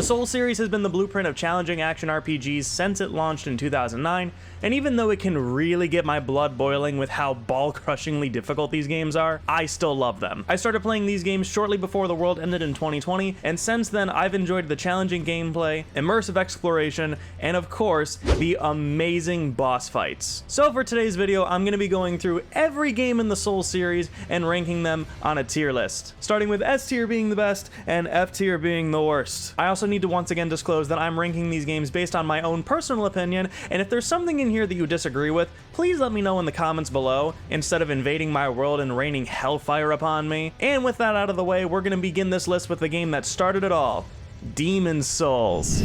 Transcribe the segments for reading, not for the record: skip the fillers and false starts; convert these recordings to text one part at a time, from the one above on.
The Souls series has been the blueprint of challenging action RPGs since it launched in 2009, and even though it can really get my blood boiling with how ball-crushingly difficult these games are, I still love them. I started playing these games shortly before the world ended in 2020, and since then I've enjoyed the challenging gameplay, immersive exploration, and of course, the amazing boss fights. So for today's video, I'm going to be going through every game in the Souls series and ranking them on a tier list, starting with S tier being the best and F tier being the worst. I also need to once again disclose that I'm ranking these games based on my own personal opinion, and if there's something in here that you disagree with, please let me know in the comments below, instead of invading my world and raining hellfire upon me. And with that out of the way, we're going to begin this list with the game that started it all, Demon's Souls.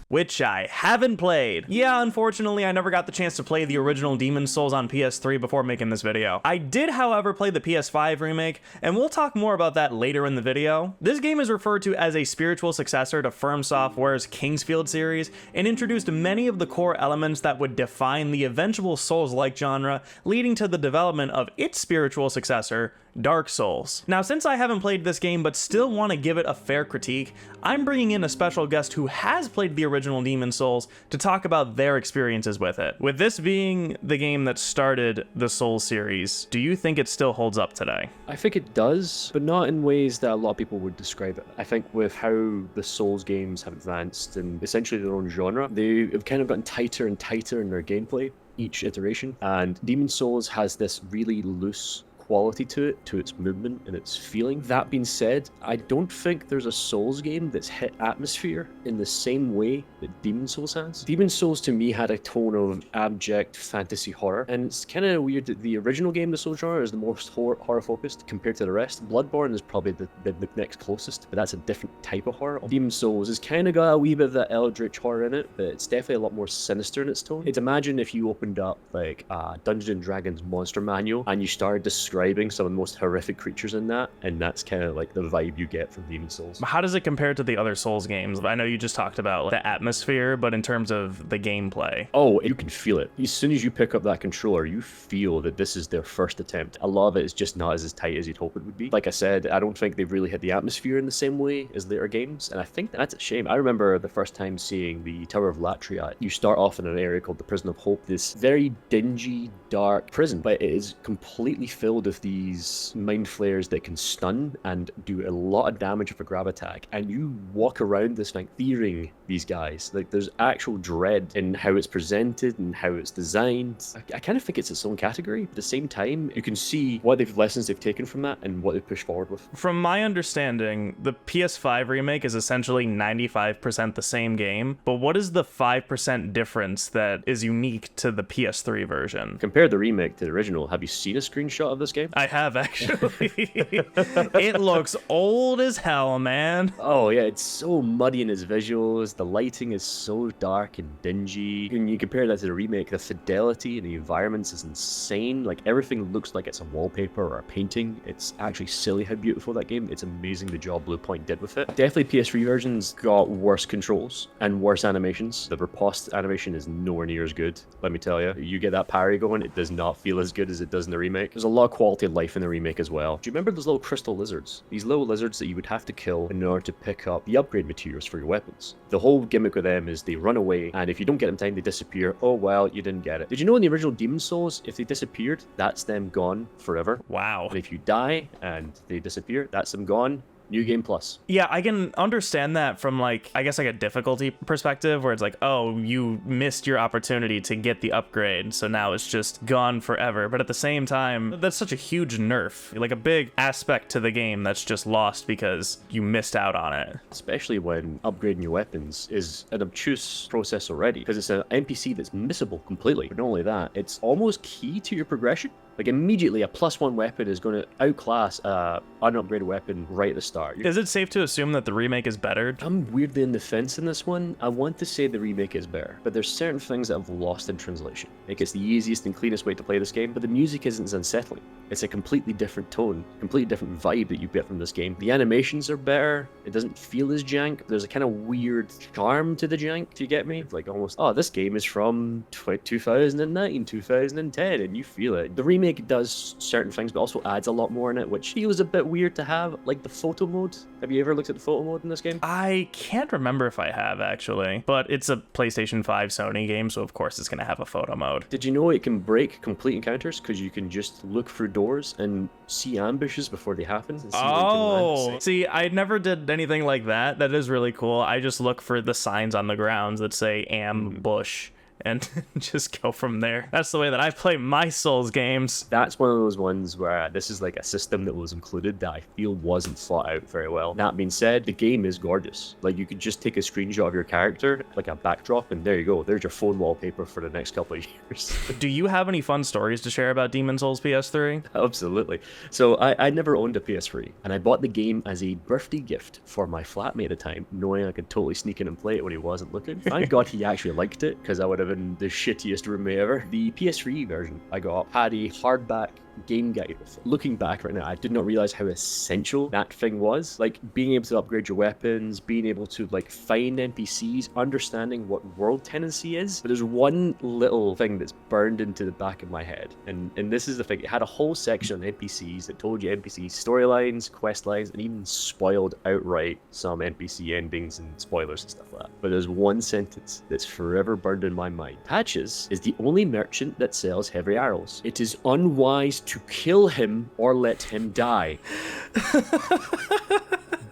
Which I haven't played. Yeah, unfortunately, I never got the chance to play the original Demon's Souls on PS3 before making this video. I did, however, play the PS5 remake, and we'll talk more about that later in the video. This game is referred to as a spiritual successor to FromSoftware's Kingsfield series, and introduced many of the core elements that would define the eventual Souls-like genre, leading to the development of its spiritual successor, Dark Souls. Now, since I haven't played this game but still want to give it a fair critique, I'm bringing in a special guest who has played the original Demon's Souls to talk about their experiences with it. With this being the game that started the Souls series, do you think it still holds up today? I think it does, but not in ways that a lot of people would describe it. I think with how the Souls games have advanced in essentially their own genre, they have kind of gotten tighter and tighter in their gameplay each iteration, and Demon's Souls has this really loose quality to it, to its movement and its feeling. That being said, I don't think there's a Souls game that's hit atmosphere in the same way that Demon's Souls has. Demon's Souls to me had a tone of abject fantasy horror, and it's kind of weird that the original game, the Souls genre, is the most horror focused compared to the rest. Bloodborne is probably the next closest, but that's a different type of horror. Demon's Souls has kind of got a wee bit of that eldritch horror in it, but it's definitely a lot more sinister in its tone. It's imagine if you opened up like a Dungeons & Dragons monster manual and you started describing some of the most horrific creatures in that, and that's kind of like the vibe you get from Demon's Souls. How does it compare to the other Souls games? I know you just talked about like, the atmosphere, but in terms of the gameplay. Oh, you can feel it. As soon as you pick up that controller, you feel that this is their first attempt. A lot of it is just not as tight as you'd hope it would be. Like I said, I don't think they've really hit the atmosphere in the same way as later games, and I think that's a shame. I remember the first time seeing the Tower of Latria. You start off in an area called the Prison of Hope, this very dingy, dark prison, but it is completely filled with these mind flayers that can stun and do a lot of damage with a grab attack, and you walk around this night fearing these guys. Like, there's actual dread in how it's presented and how it's designed. I kind of think it's its own category. At the same time, you can see what lessons they've taken from that and what they've pushed forward with. From my understanding, the PS5 remake is essentially 95% the same game, but what is the 5% difference that is unique to the PS3 version? Compare the remake to the original. Have you seen a screenshot of this game? I have, actually. It looks old as hell, man. Oh yeah, it's so muddy in its visuals. The lighting is so dark and dingy. When you compare that to the remake, the fidelity in the environments is insane. Like, everything looks like it's a wallpaper or a painting. It's actually silly how beautiful that game. It's amazing the job Bluepoint did with it. Definitely PS3 versions got worse controls and worse animations. The riposte animation is nowhere near as good, let me tell you. You get that parry going, it does not feel as good as it does in the remake. There's a lot of quality of life in the remake as well. Do you remember those little crystal lizards? These little lizards that you would have to kill in order to pick up the upgrade materials for your weapons. The whole gimmick with them is they run away, and if you don't get them in time, they disappear. Oh well, you didn't get it. Did you know in the original Demon's Souls, if they disappeared, that's them gone forever? Wow. And if you die and they disappear, that's them gone. New Game Plus. Yeah, I can understand that from, like, I guess like a difficulty perspective, where it's like, oh, you missed your opportunity to get the upgrade, so now it's just gone forever. But at the same time, that's such a huge nerf, like a big aspect to the game that's just lost because you missed out on it. Especially when upgrading your weapons is an obtuse process already, because it's an NPC that's missable completely. But not only that, it's almost key to your progression. Like, immediately a +1 weapon is going to outclass an unupgraded weapon right at the start. Is it safe to assume that the remake is better? I'm weirdly in the fence in this one. I want to say the remake is better, but there's certain things that I've lost in translation. Like, it's the easiest and cleanest way to play this game, but the music isn't as unsettling. It's a completely different tone, completely different vibe that you get from this game. The animations are better. It doesn't feel as jank. There's a kind of weird charm to the jank, do you get me? Like, almost, oh, this game is from 2009, 2010, and you feel it. The remake remake does certain things, but also adds a lot more in it, which feels a bit weird to have, like the photo mode. Have you ever looked at the photo mode in this game? I can't remember if I have, actually, but it's a PlayStation 5 Sony game, so of course it's going to have a photo mode. Did you know it can break complete encounters because you can just look through doors and see ambushes before they happen? And see where you can land? See, I never did anything like that. That is really cool. I just look for the signs on the grounds that say ambush. And just go from there. That's the way that I play my Souls games. That's one of those ones where this is like a system that was included that I feel wasn't thought out very well. That being said, the game is gorgeous. Like, you could just take a screenshot of your character, like a backdrop, and there you go. There's your phone wallpaper for the next couple of years. Do you have any fun stories to share about Demon Souls PS3? Absolutely. So I never owned a PS3, and I bought the game as a birthday gift for my flatmate at the time, knowing I could totally sneak in and play it when he wasn't looking. Thank God he actually liked it, because I would have been the shittiest roommate ever. The PS3 version I got had a hardback game guide with it. Looking back right now, I did not realize how essential that thing was. Like, being able to upgrade your weapons, being able to like find NPCs, understanding what world tenancy is. But there's one little thing that's burned into the back of my head, and this is the thing. It had a whole section on NPCs that told you NPC storylines, quest lines, and even spoiled outright some NPC endings and spoilers and stuff like that. But there's one sentence that's forever burned in my mind. Patches is the only merchant that sells heavy arrows. It is unwise to kill him or let him die.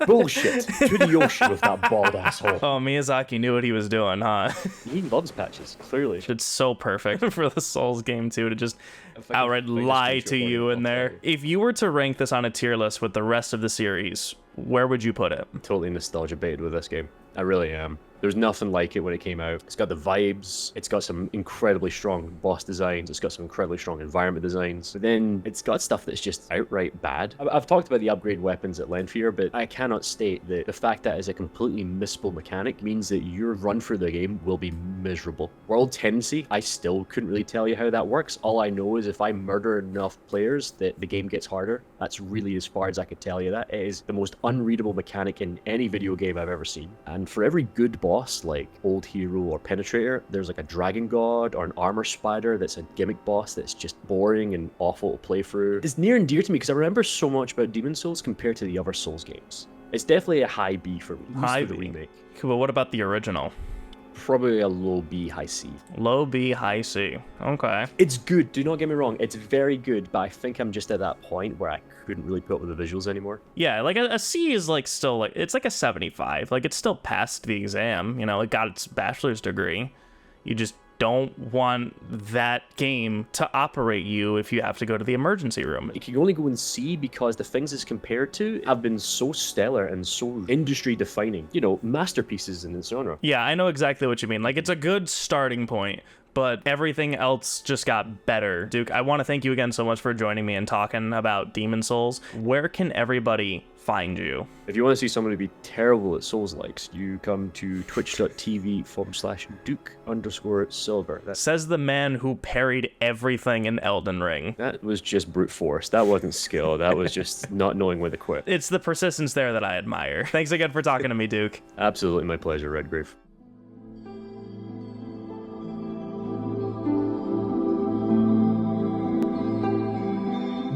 Bullshit. To the ocean with that bald asshole. Oh, Miyazaki knew what he was doing, huh? He loves Patches, clearly. It's so perfect for the Souls game, too, to just outright lie to you in there. If you were to rank this on a tier list with the rest of the series, where would you put it? I'm totally nostalgia baited with this game. I really am. There's nothing like it when it came out. It's got the vibes, it's got some incredibly strong boss designs, it's got some incredibly strong environment designs, but then it's got stuff that's just outright bad. I've talked about the upgrade weapons at length here, but I cannot state that the fact that it's a completely missable mechanic means that your run through the game will be miserable. World tendency, I still couldn't really tell you how that works. All I know is if I murder enough players that the game gets harder. That's really as far as I could tell you that. It is the most unreadable mechanic in any video game I've ever seen. And for every good boss like Old Hero or Penetrator, there's like a Dragon God or an Armor Spider that's a gimmick boss that's just boring and awful to play through. It's near and dear to me because I remember so much about Demon Souls compared to the other Souls games. It's definitely a high B for me. High for the B. remake. Cool, but what about the original? Probably a low B, high C. Low B, high C. Okay. It's good, do not get me wrong. It's very good, but I think I'm just at that point where I couldn't really put up with the visuals anymore. Yeah, like a C is like still like, it's like a 75. Like, it's still passed the exam, you know, it got its bachelor's degree. You just don't want that game to operate you if you have to go to the emergency room. It can only go in C because the things it's compared to have been so stellar and so industry defining. You know, masterpieces in this genre. Yeah, I know exactly what you mean. Like, it's a good starting point, but everything else just got better. Duke, I want to thank you again so much for joining me and talking about Demon Souls. Where can everybody find you? If you want to see somebody be terrible at Souls-likes, you come to twitch.tv/Duke_Silver. Says the man who parried everything in Elden Ring. That was just brute force. That wasn't skill. That was just not knowing when to quit. It's the persistence there that I admire. Thanks again for talking to me, Duke. Absolutely my pleasure, Redgrave.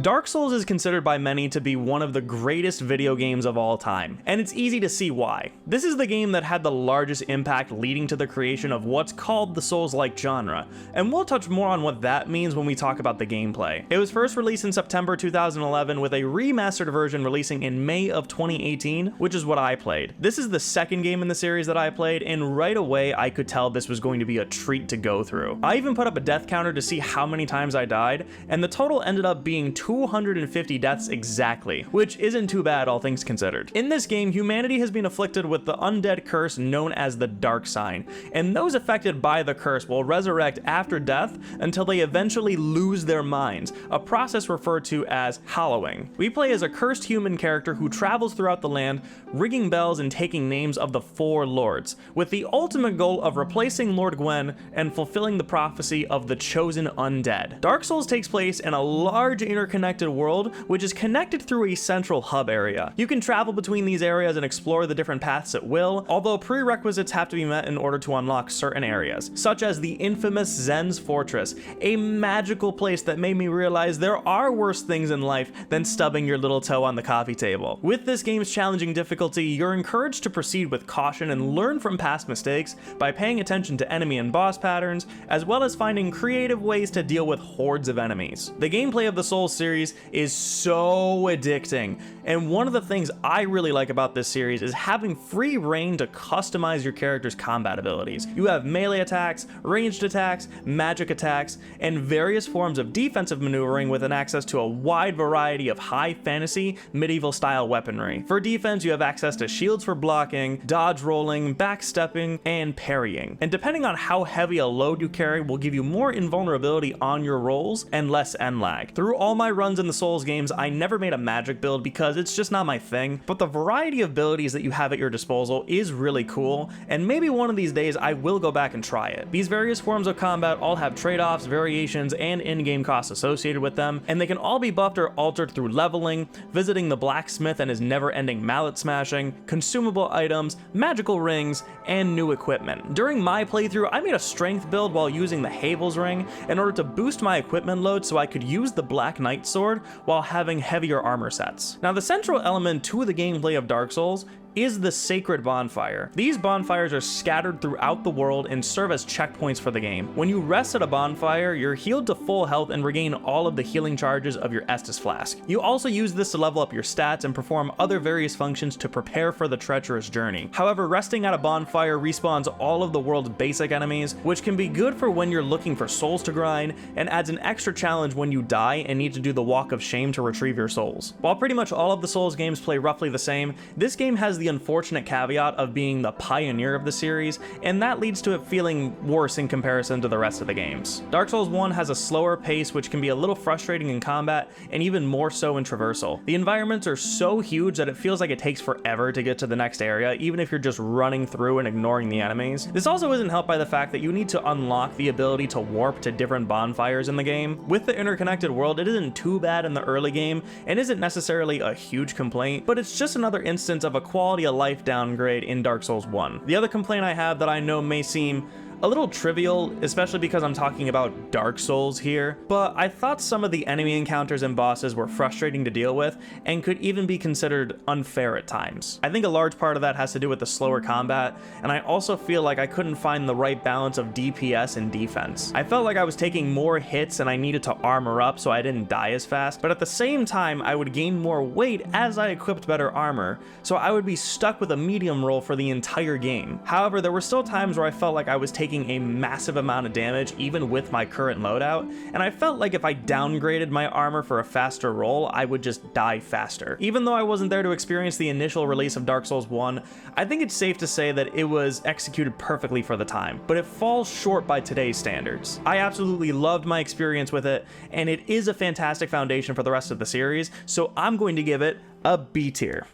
Dark Souls is considered by many to be one of the greatest video games of all time, and it's easy to see why. This is the game that had the largest impact leading to the creation of what's called the Souls-like genre, and we'll touch more on what that means when we talk about the gameplay. It was first released in September 2011 with a remastered version releasing in May of 2018, which is what I played. This is the second game in the series that I played, and right away I could tell this was going to be a treat to go through. I even put up a death counter to see how many times I died, and the total ended up being 250 deaths exactly, which isn't too bad all things considered. In this game, humanity has been afflicted with the undead curse known as the Dark Sign, and those affected by the curse will resurrect after death until they eventually lose their minds, a process referred to as hallowing. We play as a cursed human character who travels throughout the land, ringing bells and taking names of the four lords, with the ultimate goal of replacing Lord Gwen and fulfilling the prophecy of the chosen undead. Dark Souls takes place in a large interconnected interconnected world, which is connected through a central hub area. You can travel between these areas and explore the different paths at will, although prerequisites have to be met in order to unlock certain areas, such as the infamous Zen's Fortress, a magical place that made me realize there are worse things in life than stubbing your little toe on the coffee table. With this game's challenging difficulty, you're encouraged to proceed with caution and learn from past mistakes by paying attention to enemy and boss patterns, as well as finding creative ways to deal with hordes of enemies. The gameplay of the Souls series is so addicting, and one of the things I really like about this series is having free reign to customize your character's combat abilities. You have melee attacks, ranged attacks, magic attacks, and various forms of defensive maneuvering with an access to a wide variety of high fantasy, medieval style weaponry. For defense, you have access to shields for blocking, dodge rolling, backstepping, and parrying. And depending on how heavy a load you carry will give you more invulnerability on your rolls and less end lag. Through all my runs in the Souls games, I never made a magic build because it's just not my thing, but the variety of abilities that you have at your disposal is really cool, and maybe one of these days I will go back and try it. These various forms of combat all have trade-offs, variations, and in-game costs associated with them, and they can all be buffed or altered through leveling, visiting the blacksmith and his never-ending mallet smashing, consumable items, magical rings, and new equipment. During my playthrough, I made a strength build while using the Havel's ring in order to boost my equipment load so I could use the Black Knight sword while having heavier armor sets. Now, the central element to the gameplay of Dark Souls is the sacred bonfire. These bonfires are scattered throughout the world and serve as checkpoints for the game. When you rest at a bonfire, you're healed to full health and regain all of the healing charges of your Estus flask. You also use this to level up your stats and perform other various functions to prepare for the treacherous journey. However, resting at a bonfire respawns all of the world's basic enemies, which can be good for when you're looking for souls to grind, and adds an extra challenge when you die and need to do the walk of shame to retrieve your souls. While pretty much all of the Souls games play roughly the same, this game has the unfortunate caveat of being the pioneer of the series, and that leads to it feeling worse in comparison to the rest of the games. Dark Souls 1 has a slower pace, which can be a little frustrating in combat, and even more so in traversal. The environments are so huge that it feels like it takes forever to get to the next area, even if you're just running through and ignoring the enemies. This also isn't helped by the fact that you need to unlock the ability to warp to different bonfires in the game. With the interconnected world, it isn't too bad in the early game, and isn't necessarily a huge complaint, but it's just another instance of a quality of life downgrade in Dark Souls 1. The other complaint I have that I know may seem a little trivial, especially because I'm talking about Dark Souls here, but I thought some of the enemy encounters and bosses were frustrating to deal with and could even be considered unfair at times. I think a large part of that has to do with the slower combat, and I also feel like I couldn't find the right balance of DPS and defense. I felt like I was taking more hits and I needed to armor up so I didn't die as fast, but at the same time I would gain more weight as I equipped better armor, so I would be stuck with a medium roll for the entire game. However, there were still times where I felt like I was taking a massive amount of damage even with my current loadout, and I felt like if I downgraded my armor for a faster roll, I would just die faster. Even though I wasn't there to experience the initial release of Dark Souls 1, I think it's safe to say that it was executed perfectly for the time, but it falls short by today's standards. I absolutely loved my experience with it, and it is a fantastic foundation for the rest of the series, so I'm going to give it a B tier.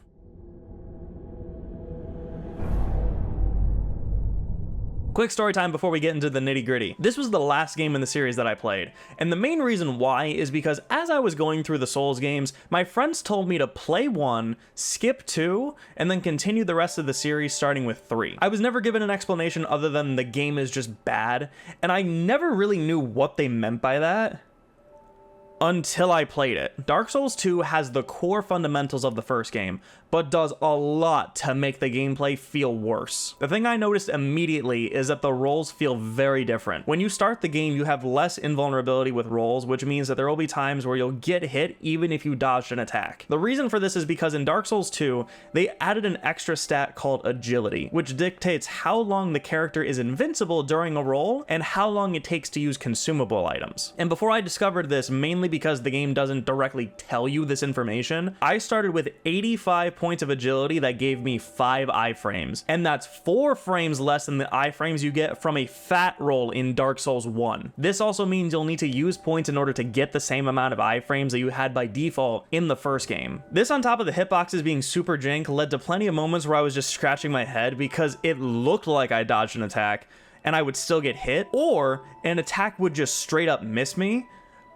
Quick story time before we get into the nitty gritty. This was the last game in the series that I played, and the main reason why is because as I was going through the Souls games, my friends told me to play 1, skip 2, and then continue the rest of the series starting with 3. I was never given an explanation other than the game is just bad, and I never really knew what they meant by that until I played it. Dark Souls 2 has the core fundamentals of the first game, but does a lot to make the gameplay feel worse. The thing I noticed immediately is that the rolls feel very different. When you start the game, you have less invulnerability with rolls, which means that there will be times where you'll get hit even if you dodged an attack. The reason for this is because in Dark Souls 2, they added an extra stat called agility, which dictates how long the character is invincible during a roll and how long it takes to use consumable items. And before I discovered this, mainly because the game doesn't directly tell you this information, I started with 85 points of agility that gave me 5 iframes, and that's 4 frames less than the iframes you get from a fat roll in Dark Souls 1. This also means you'll need to use points in order to get the same amount of iframes that you had by default in the first game. This, on top of the hitboxes being super jank, led to plenty of moments where I was just scratching my head because it looked like I dodged an attack and I would still get hit, or an attack would just straight up miss me,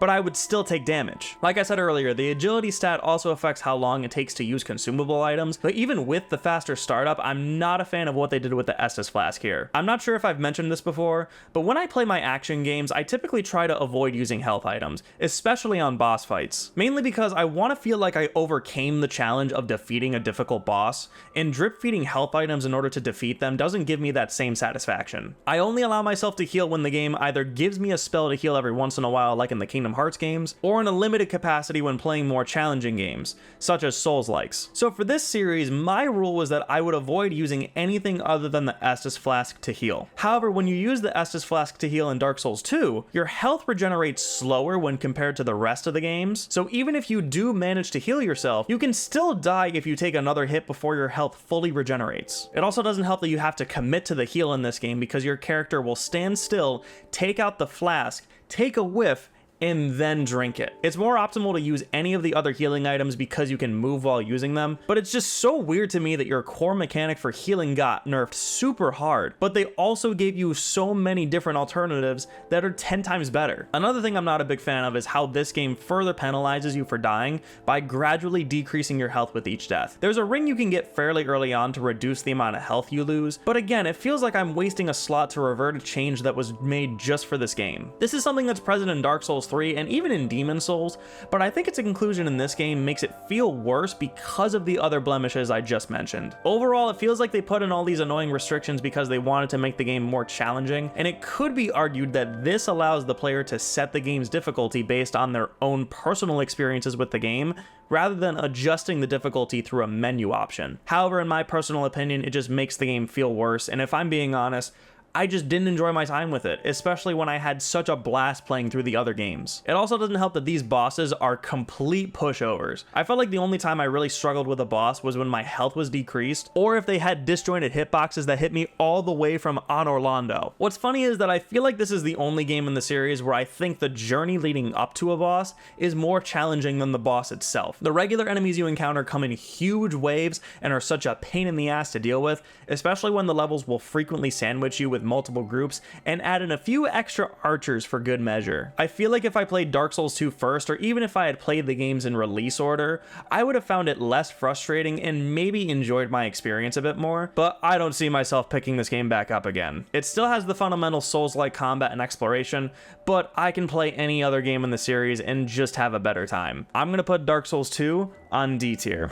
but I would still take damage. Like I said earlier, the agility stat also affects how long it takes to use consumable items, but even with the faster startup, I'm not a fan of what they did with the Estus Flask here. I'm not sure if I've mentioned this before, but when I play my action games, I typically try to avoid using health items, especially on boss fights. Mainly because I want to feel like I overcame the challenge of defeating a difficult boss, and drip feeding health items in order to defeat them doesn't give me that same satisfaction. I only allow myself to heal when the game either gives me a spell to heal every once in a while like in the Kingdom Hearts games, or in a limited capacity when playing more challenging games, such as Souls-likes. So for this series, my rule was that I would avoid using anything other than the Estus Flask to heal. However, when you use the Estus Flask to heal in Dark Souls 2, your health regenerates slower when compared to the rest of the games, so even if you do manage to heal yourself, you can still die if you take another hit before your health fully regenerates. It also doesn't help that you have to commit to the heal in this game because your character will stand still, take out the flask, take a whiff, and then drink it. It's more optimal to use any of the other healing items because you can move while using them, but it's just so weird to me that your core mechanic for healing got nerfed super hard, but they also gave you so many different alternatives that are 10 times better. Another thing I'm not a big fan of is how this game further penalizes you for dying by gradually decreasing your health with each death. There's a ring you can get fairly early on to reduce the amount of health you lose, but again, it feels like I'm wasting a slot to revert a change that was made just for this game. This is something that's present in Dark Souls 3 and even in Demon Souls, but I think its inclusion in this game makes it feel worse because of the other blemishes I just mentioned. Overall, it feels like they put in all these annoying restrictions because they wanted to make the game more challenging, and it could be argued that this allows the player to set the game's difficulty based on their own personal experiences with the game, rather than adjusting the difficulty through a menu option. However, in my personal opinion, it just makes the game feel worse, and if I'm being honest, I just didn't enjoy my time with it, especially when I had such a blast playing through the other games. It also doesn't help that these bosses are complete pushovers. I felt like the only time I really struggled with a boss was when my health was decreased, or if they had disjointed hitboxes that hit me all the way from on Orlando. What's funny is that I feel like this is the only game in the series where I think the journey leading up to a boss is more challenging than the boss itself. The regular enemies you encounter come in huge waves and are such a pain in the ass to deal with, especially when the levels will frequently sandwich you with multiple groups and add in a few extra archers for good measure. I feel like if I played Dark Souls 2 first, or even if I had played the games in release order, I would have found it less frustrating and maybe enjoyed my experience a bit more, but I don't see myself picking this game back up again. It still has the fundamental Souls-like combat and exploration, but I can play any other game in the series and just have a better time. I'm gonna put Dark Souls 2 on D tier.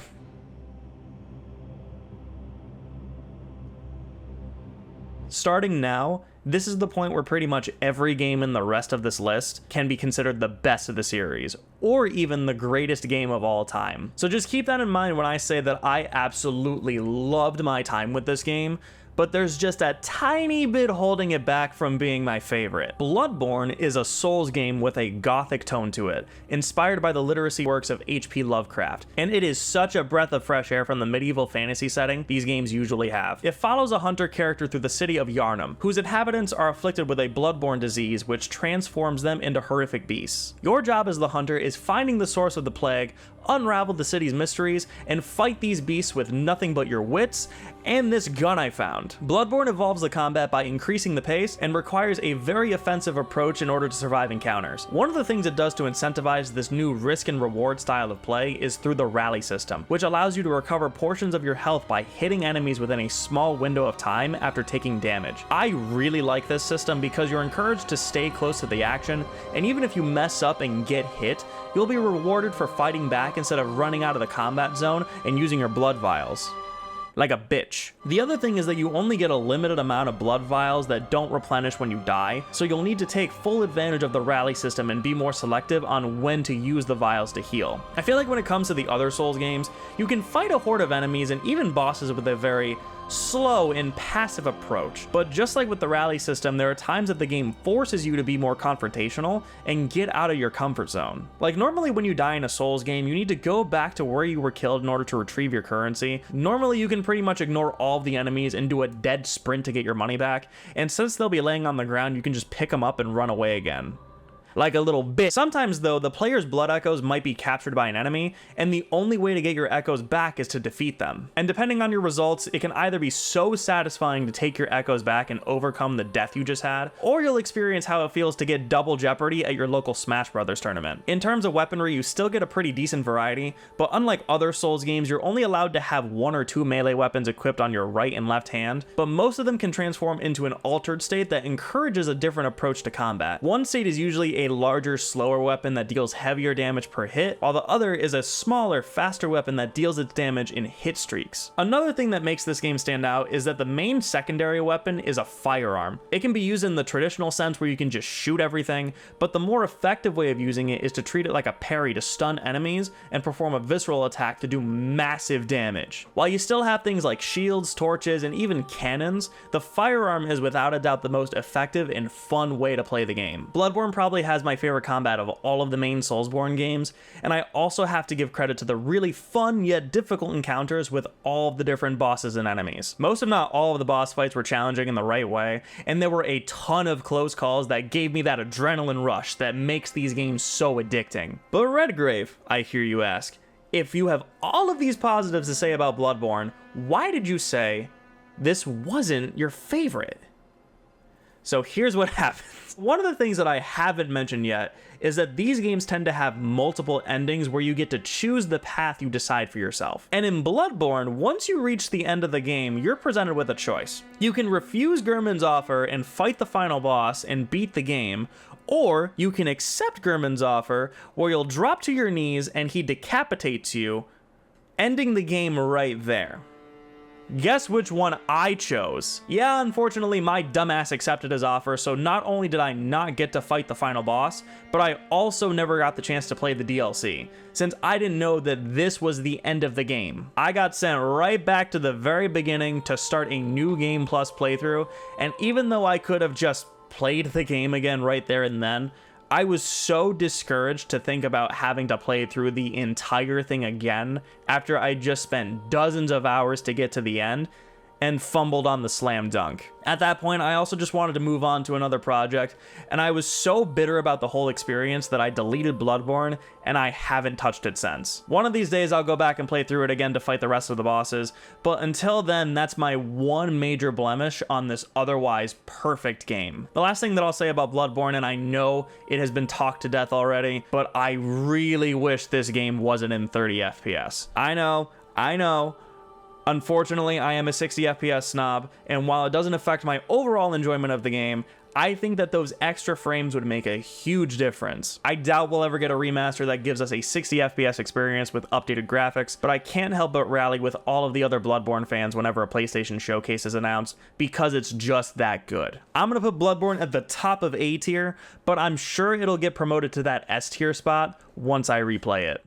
Starting now, this is the point where pretty much every game in the rest of this list can be considered the best of the series, or even the greatest game of all time. So just keep that in mind when I say that I absolutely loved my time with this game, but there's just a tiny bit holding it back from being my favorite. Bloodborne is a Souls game with a gothic tone to it, inspired by the literacy works of H.P. Lovecraft, and it is such a breath of fresh air from the medieval fantasy setting these games usually have. It follows a hunter character through the city of Yharnam, whose inhabitants are afflicted with a bloodborne disease which transforms them into horrific beasts. Your job as the hunter is finding the source of the plague, unravel the city's mysteries, and fight these beasts with nothing but your wits and this gun I found. Bloodborne evolves the combat by increasing the pace and requires a very offensive approach in order to survive encounters. One of the things it does to incentivize this new risk and reward style of play is through the rally system, which allows you to recover portions of your health by hitting enemies within a small window of time after taking damage. I really like this system because you're encouraged to stay close to the action, and even if you mess up and get hit, you'll be rewarded for fighting back instead of running out of the combat zone and using your blood vials. Like a bitch. The other thing is that you only get a limited amount of blood vials that don't replenish when you die, so you'll need to take full advantage of the rally system and be more selective on when to use the vials to heal. I feel like when it comes to the other Souls games, you can fight a horde of enemies and even bosses with a very slow and passive approach, but just like with the rally system, there are times that the game forces you to be more confrontational and get out of your comfort zone. Like normally when you die in a Souls game, you need to go back to where you were killed in order to retrieve your currency. Normally you can pretty much ignore all of the enemies and do a dead sprint to get your money back, and since they'll be laying on the ground, you can just pick them up and run away again. like a little bit. Sometimes though, the player's blood echoes might be captured by an enemy, and the only way to get your echoes back is to defeat them. And depending on your results, it can either be so satisfying to take your echoes back and overcome the death you just had, or you'll experience how it feels to get double jeopardy at your local Smash Brothers tournament. In terms of weaponry, you still get a pretty decent variety, but unlike other Souls games, you're only allowed to have 1 or 2 melee weapons equipped on your right and left hand, but most of them can transform into an altered state that encourages a different approach to combat. One state is usually a larger, slower weapon that deals heavier damage per hit, while the other is a smaller, faster weapon that deals its damage in hit streaks. Another thing that makes this game stand out is that the main secondary weapon is a firearm. It can be used in the traditional sense where you can just shoot everything, but the more effective way of using it is to treat it like a parry to stun enemies and perform a visceral attack to do massive damage. While you still have things like shields, torches, and even cannons, the firearm is without a doubt the most effective and fun way to play the game. Bloodborne probably has my favorite combat of all of the main Soulsborne games, and I also have to give credit to the really fun yet difficult encounters with all of the different bosses and enemies. Most if not all of the boss fights were challenging in the right way, and there were a ton of close calls that gave me that adrenaline rush that makes these games so addicting. But Redgrave, I hear you ask, if you have all of these positives to say about Bloodborne, why did you say this wasn't your favorite? So here's what happens. One of the things that I haven't mentioned yet is that these games tend to have multiple endings where you get to choose the path you decide for yourself. And in Bloodborne, once you reach the end of the game, you're presented with a choice. You can refuse Gehrman's offer and fight the final boss and beat the game, or you can accept Gehrman's offer where you'll drop to your knees and he decapitates you, ending the game right there. Guess which one I chose? Yeah, unfortunately my dumbass accepted his offer, so not only did I not get to fight the final boss, but I also never got the chance to play the DLC, since I didn't know that this was the end of the game. I got sent right back to the very beginning to start a new game plus playthrough, and even though I could have just played the game again right there and then, I was so discouraged to think about having to play through the entire thing again after I just spent dozens of hours to get to the end and fumbled on the slam dunk. At that point, I also just wanted to move on to another project, and I was so bitter about the whole experience that I deleted Bloodborne, and I haven't touched it since. One of these days I'll go back and play through it again to fight the rest of the bosses, but until then, that's my one major blemish on this otherwise perfect game. The last thing that I'll say about Bloodborne, and I know it has been talked to death already, but I really wish this game wasn't in 30 FPS. I know. Unfortunately, I am a 60 FPS snob, and while it doesn't affect my overall enjoyment of the game, I think that those extra frames would make a huge difference. I doubt we'll ever get a remaster that gives us a 60 FPS experience with updated graphics, but I can't help but rally with all of the other Bloodborne fans whenever a PlayStation showcase is announced, because it's just that good. I'm gonna put Bloodborne at the top of A tier, but I'm sure it'll get promoted to that S tier spot once I replay it.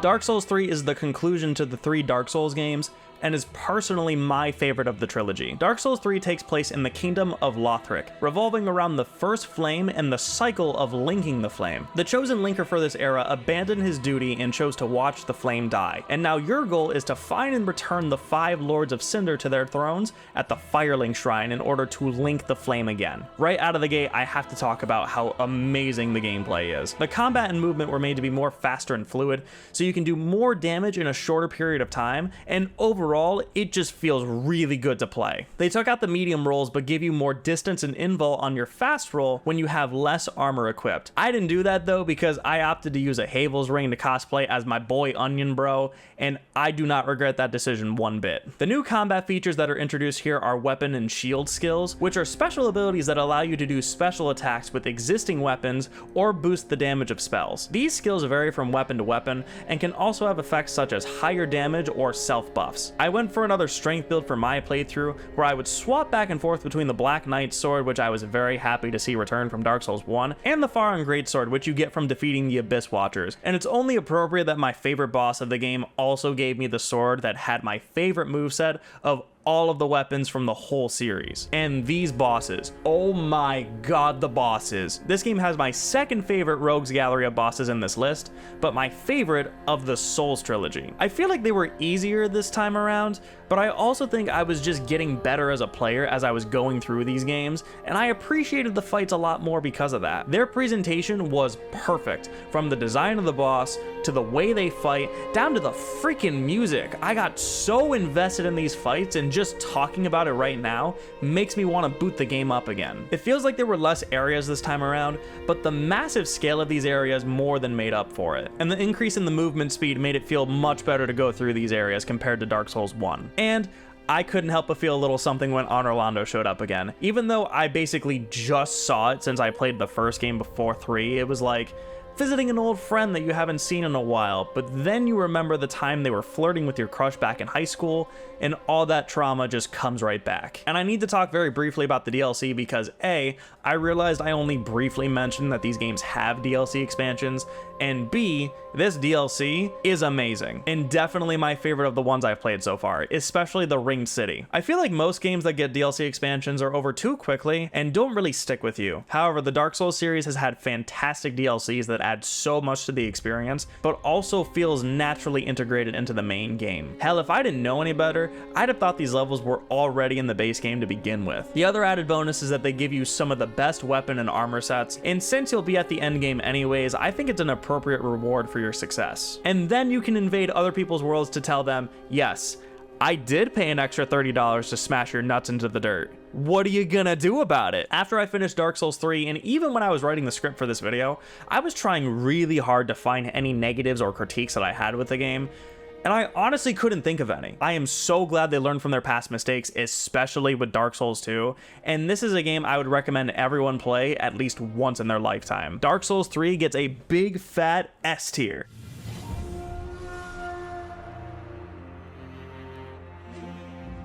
Dark Souls 3 is the conclusion to the 3 Dark Souls games, and is personally my favorite of the trilogy. Dark Souls 3 takes place in the kingdom of Lothric, revolving around the first flame and the cycle of linking the flame. The chosen linker for this era abandoned his duty and chose to watch the flame die, and now your goal is to find and return the 5 Lords of Cinder to their thrones at the Firelink Shrine in order to link the flame again. Right out of the gate, I have to talk about how amazing the gameplay is. The combat and movement were made to be more faster and fluid, so you can do more damage in a shorter period of time, and overall, it just feels really good to play. They took out the medium rolls but give you more distance and invul on your fast roll when you have less armor equipped. I didn't do that though because I opted to use a Havel's ring to cosplay as my boy Onion Bro, and I do not regret that decision one bit. The new combat features that are introduced here are weapon and shield skills, which are special abilities that allow you to do special attacks with existing weapons or boost the damage of spells. These skills vary from weapon to weapon and can also have effects such as higher damage or self buffs. I went for another strength build for my playthrough where I would swap back and forth between the Black Knight sword, which I was very happy to see return from Dark Souls 1, and the Faron Greatsword, which you get from defeating the Abyss Watchers. And it's only appropriate that my favorite boss of the game also gave me the sword that had my favorite moveset of all of the weapons from the whole series. And these bosses, oh my god, the bosses. This game has my second favorite Rogues Gallery of bosses in this list, but my favorite of the Souls trilogy. I feel like they were easier this time around, but I also think I was just getting better as a player as I was going through these games, and I appreciated the fights a lot more because of that. Their presentation was perfect, from the design of the boss, to the way they fight, down to the freaking music. I got so invested in these fights, and just talking about it right now makes me want to boot the game up again. It feels like there were less areas this time around, but the massive scale of these areas more than made up for it, and the increase in the movement speed made it feel much better to go through these areas compared to Dark Souls 1. And I couldn't help but feel a little something when Orlando showed up again. Even though I basically just saw it since I played the first game before 3, it was like visiting an old friend that you haven't seen in a while, but then you remember the time they were flirting with your crush back in high school, and all that trauma just comes right back. And I need to talk very briefly about the DLC because A, I realized I only briefly mentioned that these games have DLC expansions, and B, this DLC is amazing, and definitely my favorite of the ones I've played so far, especially the Ringed City. I feel like most games that get DLC expansions are over too quickly and don't really stick with you. However, the Dark Souls series has had fantastic DLCs that add so much to the experience, but also feels naturally integrated into the main game. Hell, if I didn't know any better, I'd have thought these levels were already in the base game to begin with. The other added bonus is that they give you some of the best weapon and armor sets, and since you'll be at the end game anyways, I think it's an appropriate reward for your success. And then you can invade other people's worlds to tell them, yes, I did pay an extra $30 to smash your nuts into the dirt. What are you gonna do about it? After I finished Dark Souls 3, and even when I was writing the script for this video, I was trying really hard to find any negatives or critiques that I had with the game, and I honestly couldn't think of any. I am so glad they learned from their past mistakes, especially with Dark Souls 2, and this is a game I would recommend everyone play at least once in their lifetime. Dark Souls 3 gets a big fat S tier.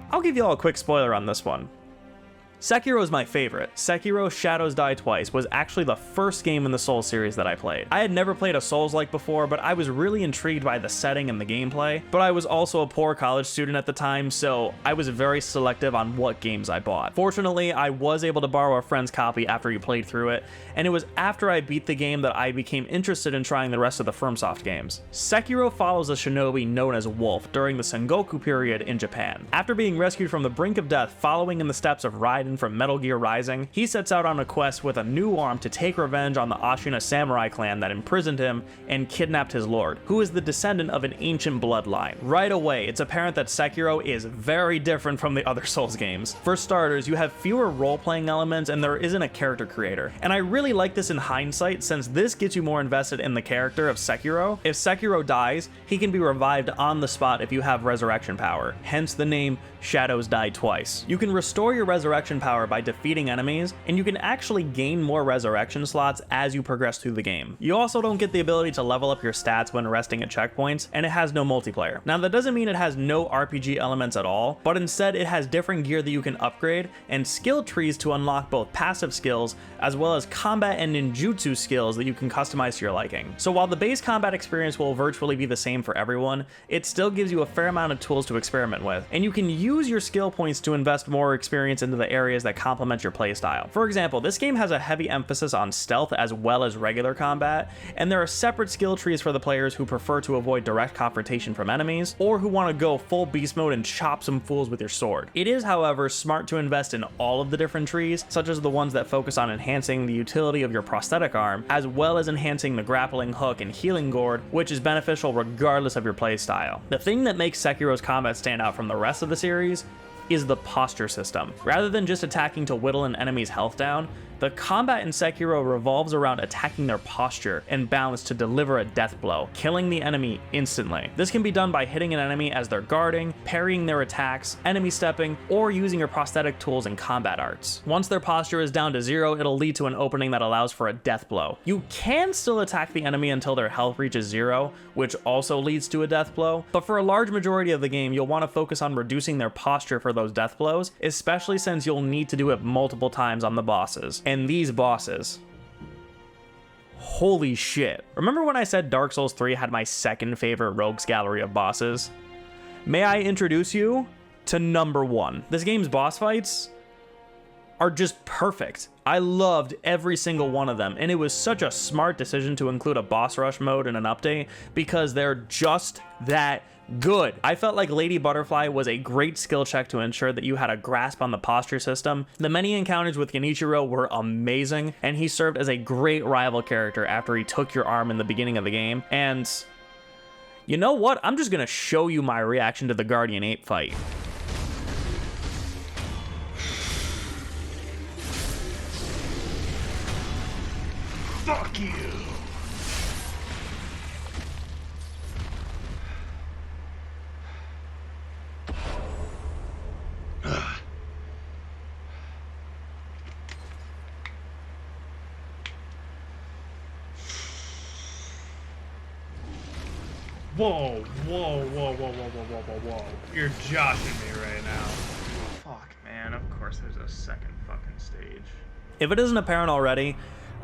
I'll give you all a quick spoiler on this one. Sekiro is my favorite. Sekiro Shadows Die Twice was actually the first game in the Souls series that I played. I had never played a Souls-like before, but I was really intrigued by the setting and the gameplay, but I was also a poor college student at the time, so I was very selective on what games I bought. Fortunately, I was able to borrow a friend's copy after he played through it, and it was after I beat the game that I became interested in trying the rest of the FromSoft games. Sekiro follows a shinobi known as Wolf during the Sengoku period in Japan. After being rescued from the brink of death following in the steps of Raiden from Metal Gear Rising, he sets out on a quest with a new arm to take revenge on the Ashina samurai clan that imprisoned him and kidnapped his lord, who is the descendant of an ancient bloodline. Right away, it's apparent that Sekiro is very different from the other Souls games. For starters, you have fewer role-playing elements and there isn't a character creator. And I really like this in hindsight since this gets you more invested in the character of Sekiro. If Sekiro dies, he can be revived on the spot if you have resurrection power, hence the name Shadows Die Twice. You can restore your resurrection power by defeating enemies, and you can actually gain more resurrection slots as you progress through the game. You also don't get the ability to level up your stats when resting at checkpoints, and it has no multiplayer. Now that doesn't mean it has no RPG elements at all, but instead it has different gear that you can upgrade, and skill trees to unlock both passive skills, as well as combat and ninjutsu skills that you can customize to your liking. So while the base combat experience will virtually be the same for everyone, it still gives you a fair amount of tools to experiment with, and you can use your skill points to invest more experience into the areas that complement your playstyle. For example, this game has a heavy emphasis on stealth as well as regular combat, and there are separate skill trees for the players who prefer to avoid direct confrontation from enemies, or who want to go full beast mode and chop some fools with your sword. It is, however, smart to invest in all of the different trees, such as the ones that focus on enhancing the utility of your prosthetic arm, as well as enhancing the grappling hook and healing gourd, which is beneficial regardless of your playstyle. The thing that makes Sekiro's combat stand out from the rest of the series is the posture system. Rather than just attacking to whittle an enemy's health down, the combat in Sekiro revolves around attacking their posture and balance to deliver a death blow, killing the enemy instantly. This can be done by hitting an enemy as they're guarding, parrying their attacks, enemy stepping, or using your prosthetic tools and combat arts. Once their posture is down to 0, it'll lead to an opening that allows for a death blow. You can still attack the enemy until their health reaches 0, which also leads to a death blow, but for a large majority of the game, you'll want to focus on reducing their posture for those death blows, especially since you'll need to do it multiple times on the bosses. And these bosses, holy shit. Remember when I said Dark Souls 3 had my second favorite rogues gallery of bosses? May I introduce you to number 1. This game's boss fights are just perfect. I loved every single one of them, and it was such a smart decision to include a boss rush mode in an update because they're just that good. I felt like Lady Butterfly was a great skill check to ensure that you had a grasp on the posture system. The many encounters with Genichiro were amazing, and he served as a great rival character after he took your arm in the beginning of the game. And you know what? I'm just gonna show you my reaction to the Guardian Ape fight. Fuck you! Whoa, whoa, whoa, whoa, whoa, whoa, whoa, whoa, whoa. You're joshing me right now. Fuck, man, of course there's a second fucking stage. If it isn't apparent already,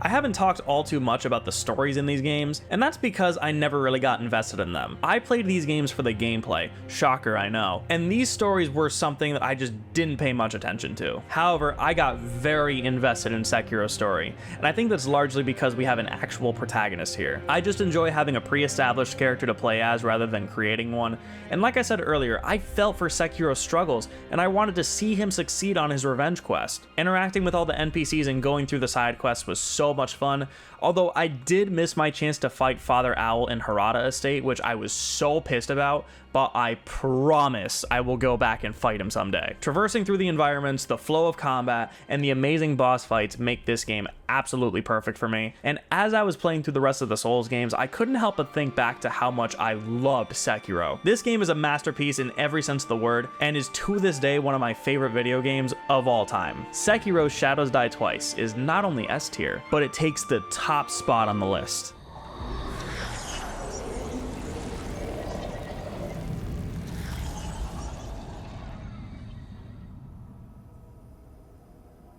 I haven't talked all too much about the stories in these games, and that's because I never really got invested in them. I played these games for the gameplay, shocker I know, and these stories were something that I just didn't pay much attention to. However, I got very invested in Sekiro's story, and I think that's largely because we have an actual protagonist here. I just enjoy having a pre-established character to play as rather than creating one, and like I said earlier, I felt for Sekiro's struggles, and I wanted to see him succeed on his revenge quest. Interacting with all the NPCs and going through the side quests was so much fun, although I did miss my chance to fight Father Owl in Harada Estate, which I was so pissed about, but I promise I will go back and fight him someday. Traversing through the environments, the flow of combat, and the amazing boss fights make this game absolutely perfect for me, and as I was playing through the rest of the Souls games, I couldn't help but think back to how much I loved Sekiro. This game is a masterpiece in every sense of the word, and is to this day one of my favorite video games of all time. Sekiro's Shadows Die Twice is not only S tier, but it takes the top spot on the list.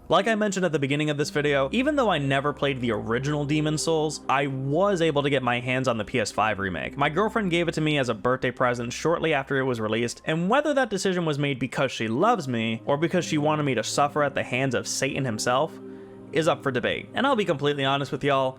Like I mentioned at the beginning of this video, even though I never played the original Demon's Souls, I was able to get my hands on the PS5 remake. My girlfriend gave it to me as a birthday present shortly after it was released, and whether that decision was made because she loves me, or because she wanted me to suffer at the hands of Satan himself, is up for debate. And I'll be completely honest with y'all,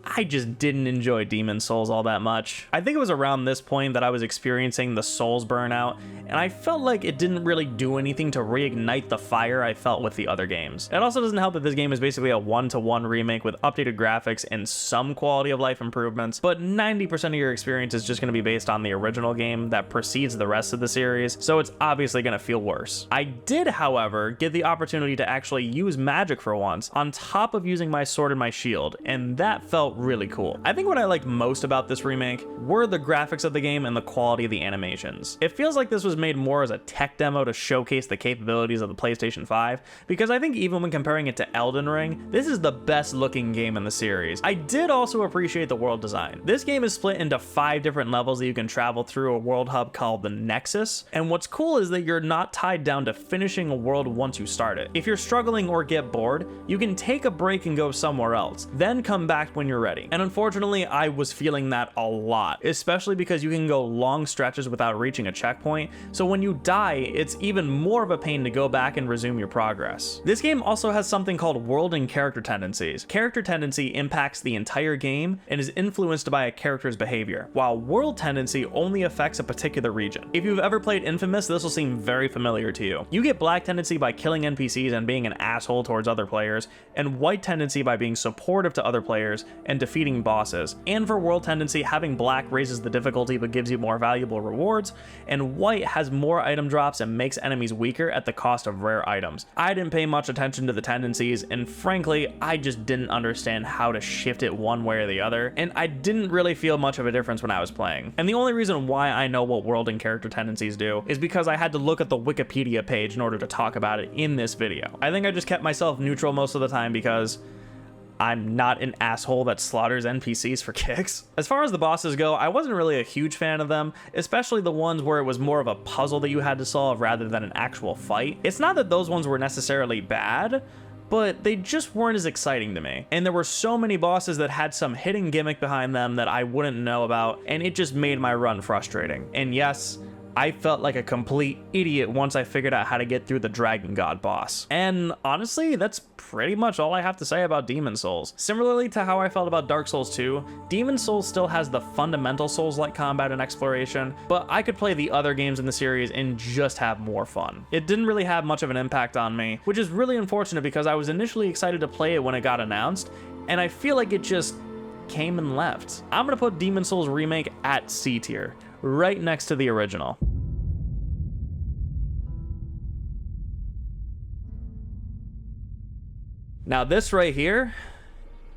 I just didn't enjoy Demon's Souls all that much. I think it was around this point that I was experiencing the Souls burnout, and I felt like it didn't really do anything to reignite the fire I felt with the other games. It also doesn't help that this game is basically a one-to-one remake with updated graphics and some quality of life improvements, but 90% of your experience is just going to be based on the original game that precedes the rest of the series, so it's obviously going to feel worse. I did, however, get the opportunity to actually use magic for once, on top of using my sword and my shield, and that felt really cool. I think what I liked most about this remake were the graphics of the game and the quality of the animations. It feels like this was made more as a tech demo to showcase the capabilities of the PlayStation 5, because I think even when comparing it to Elden Ring, this is the best looking game in the series. I did also appreciate the world design. This game is split into 5 different levels that you can travel through a world hub called the Nexus, and what's cool is that you're not tied down to finishing a world once you start it. If you're struggling or get bored, you can take a break and go somewhere else, then come back when you're ready. And unfortunately, I was feeling that a lot, especially because you can go long stretches without reaching a checkpoint, so when you die, it's even more of a pain to go back and resume your progress. This game also has something called world and character tendencies. Character tendency impacts the entire game and is influenced by a character's behavior, while world tendency only affects a particular region. If you've ever played Infamous, this will seem very familiar to you. You get black tendency by killing NPCs and being an asshole towards other players, and white tendency by being supportive to other players and defeating bosses. And for world tendency, having black raises the difficulty but gives you more valuable rewards, and white has more item drops and makes enemies weaker at the cost of rare items. I didn't pay much attention to the tendencies, and frankly, I just didn't understand how to shift it one way or the other, and I didn't really feel much of a difference when I was playing. And the only reason why I know what world and character tendencies do is because I had to look at the Wikipedia page in order to talk about it in this video. I think I just kept myself neutral most of the time because I'm not an asshole that slaughters NPCs for kicks. As far as the bosses go, I wasn't really a huge fan of them, especially the ones where it was more of a puzzle that you had to solve rather than an actual fight. It's not that those ones were necessarily bad, but they just weren't as exciting to me. And there were so many bosses that had some hidden gimmick behind them that I wouldn't know about, and it just made my run frustrating. And yes, I felt like a complete idiot once I figured out how to get through the Dragon God boss. And honestly, that's pretty much all I have to say about Demon Souls. Similarly to how I felt about Dark Souls 2, Demon Souls still has the fundamental Souls-like combat and exploration, but I could play the other games in the series and just have more fun. It didn't really have much of an impact on me, which is really unfortunate because I was initially excited to play it when it got announced, and I feel like it just came and left. I'm gonna put Demon Souls Remake at C tier, right next to the original. Now this right here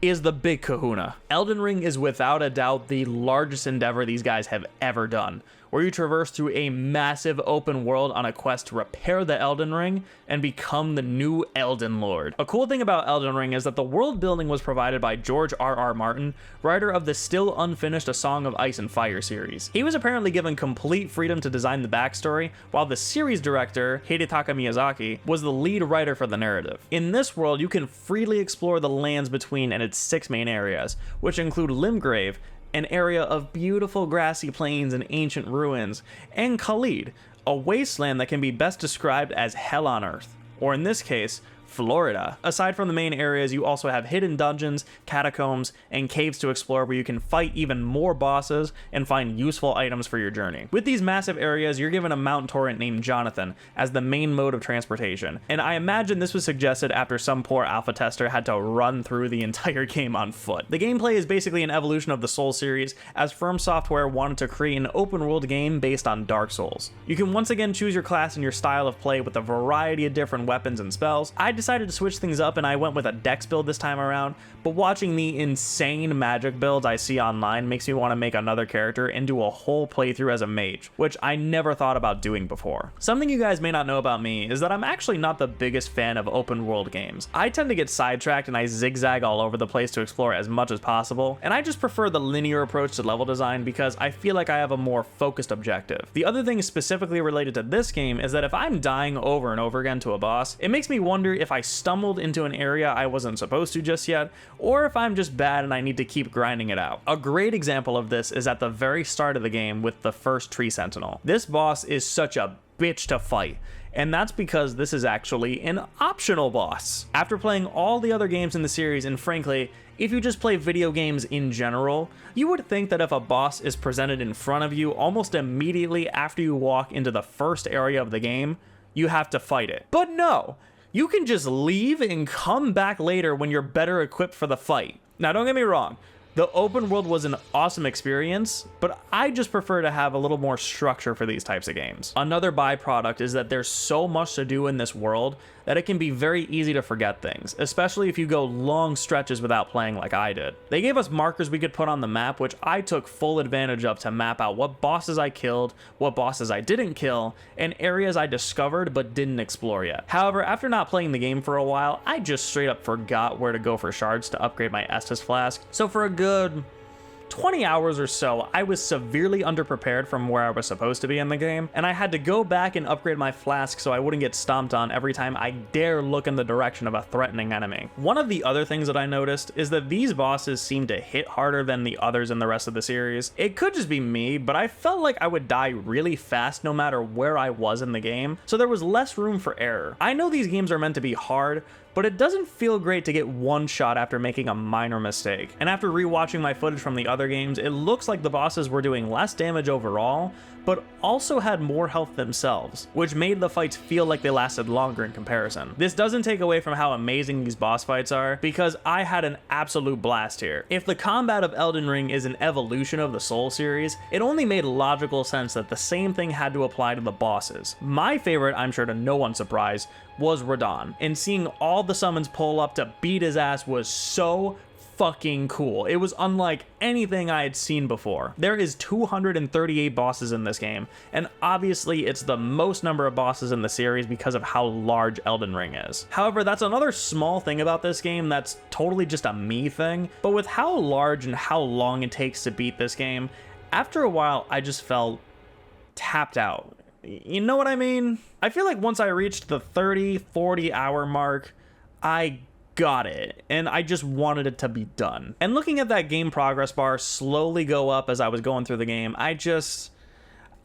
is the big kahuna. Elden Ring is without a doubt the largest endeavor these guys have ever done, where you traverse through a massive open world on a quest to repair the Elden Ring and become the new Elden Lord. A cool thing about Elden Ring is that the world building was provided by George R.R. Martin, writer of the still unfinished A Song of Ice and Fire series. He was apparently given complete freedom to design the backstory, while the series director, Hidetaka Miyazaki, was the lead writer for the narrative. In this world, you can freely explore the lands between and its 6 main areas, which include Limgrave, an area of beautiful grassy plains and ancient ruins, and Khalid, a wasteland that can be best described as hell on earth, or in this case, Florida. Aside from the main areas, you also have hidden dungeons, catacombs, and caves to explore where you can fight even more bosses and find useful items for your journey. With these massive areas, you're given a mountain torrent named Jonathan as the main mode of transportation, and I imagine this was suggested after some poor alpha tester had to run through the entire game on foot. The gameplay is basically an evolution of the Souls series, as FromSoftware wanted to create an open world game based on Dark Souls. You can once again choose your class and your style of play with a variety of different weapons and spells. I decided to switch things up and I went with a dex build this time around, but watching the insane magic builds I see online makes me want to make another character and do a whole playthrough as a mage, which I never thought about doing before. Something you guys may not know about me is that I'm actually not the biggest fan of open world games. I tend to get sidetracked and I zigzag all over the place to explore as much as possible, and I just prefer the linear approach to level design because I feel like I have a more focused objective. The other thing specifically related to this game is that if I'm dying over and over again to a boss, it makes me wonder if I stumbled into an area I wasn't supposed to just yet, or if I'm just bad and I need to keep grinding it out. A great example of this is at the very start of the game with the first Tree Sentinel. This boss is such a bitch to fight, and that's because this is actually an optional boss. After playing all the other games in the series, and frankly, if you just play video games in general, you would think that if a boss is presented in front of you almost immediately after you walk into the first area of the game, you have to fight it. But no! You can just leave and come back later when you're better equipped for the fight. Now, don't get me wrong, the open world was an awesome experience, but I just prefer to have a little more structure for these types of games. Another byproduct is that there's so much to do in this world that it can be very easy to forget things, especially if you go long stretches without playing like I did. They gave us markers we could put on the map, which I took full advantage of to map out what bosses I killed, what bosses I didn't kill, and areas I discovered but didn't explore yet. However, after not playing the game for a while, I just straight up forgot where to go for shards to upgrade my Estus flask, so for a good 20 hours or so, I was severely underprepared from where I was supposed to be in the game, and I had to go back and upgrade my flask so I wouldn't get stomped on every time I dare look in the direction of a threatening enemy. One of the other things that I noticed is that these bosses seem to hit harder than the others in the rest of the series. It could just be me, but I felt like I would die really fast no matter where I was in the game, so there was less room for error. I know these games are meant to be hard, but it doesn't feel great to get one shot after making a minor mistake. And after rewatching my footage from the other games, it looks like the bosses were doing less damage overall, but also had more health themselves, which made the fights feel like they lasted longer in comparison. This doesn't take away from how amazing these boss fights are, because I had an absolute blast here. If the combat of Elden Ring is an evolution of the Soul series, it only made logical sense that the same thing had to apply to the bosses. My favorite, I'm sure to no one's surprise, was Radahn, and seeing all the summons pull up to beat his ass was so fucking cool. It was unlike anything I had seen before. There is 238 bosses in this game, and obviously it's the most number of bosses in the series because of how large Elden Ring is. However, that's another small thing about this game that's totally just a me thing, but with how large and how long it takes to beat this game, after a while I just felt tapped out. You know what I mean? I feel like once I reached the 30-40 hour mark, I got it, and I just wanted it to be done. And looking at that game progress bar slowly go up as I was going through the game, I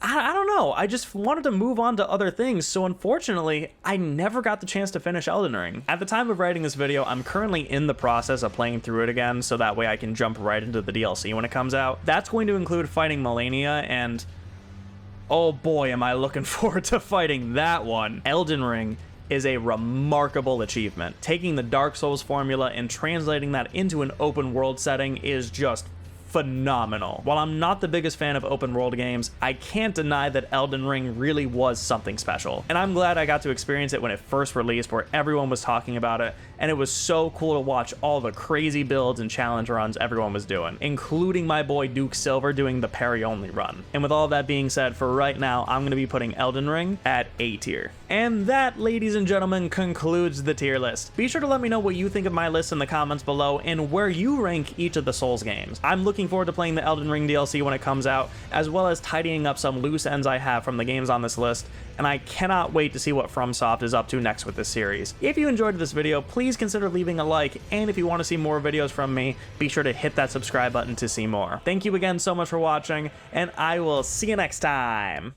I don't know, I just wanted to move on to other things, so unfortunately, I never got the chance to finish Elden Ring. At the time of writing this video, I'm currently in the process of playing through it again, so that way I can jump right into the DLC when it comes out. That's going to include fighting Melania, and oh boy, am I looking forward to fighting that one. Elden Ring is a remarkable achievement. Taking the Dark Souls formula and translating that into an open world setting is just phenomenal. While I'm not the biggest fan of open world games, I can't deny that Elden Ring really was something special. And I'm glad I got to experience it when it first released, where everyone was talking about it, and it was so cool to watch all the crazy builds and challenge runs everyone was doing, including my boy Duke Silver doing the parry only run. And with all that being said, for right now, I'm going to be putting Elden Ring at A tier. And that, ladies and gentlemen, concludes the tier list. Be sure to let me know what you think of my list in the comments below and where you rank each of the Souls games. I'm looking forward to playing the Elden Ring DLC when it comes out, as well as tidying up some loose ends I have from the games on this list, and I cannot wait to see what FromSoft is up to next with this series. If you enjoyed this video, please consider leaving a like, and if you want to see more videos from me, be sure to hit that subscribe button to see more. Thank you again so much for watching, and I will see you next time!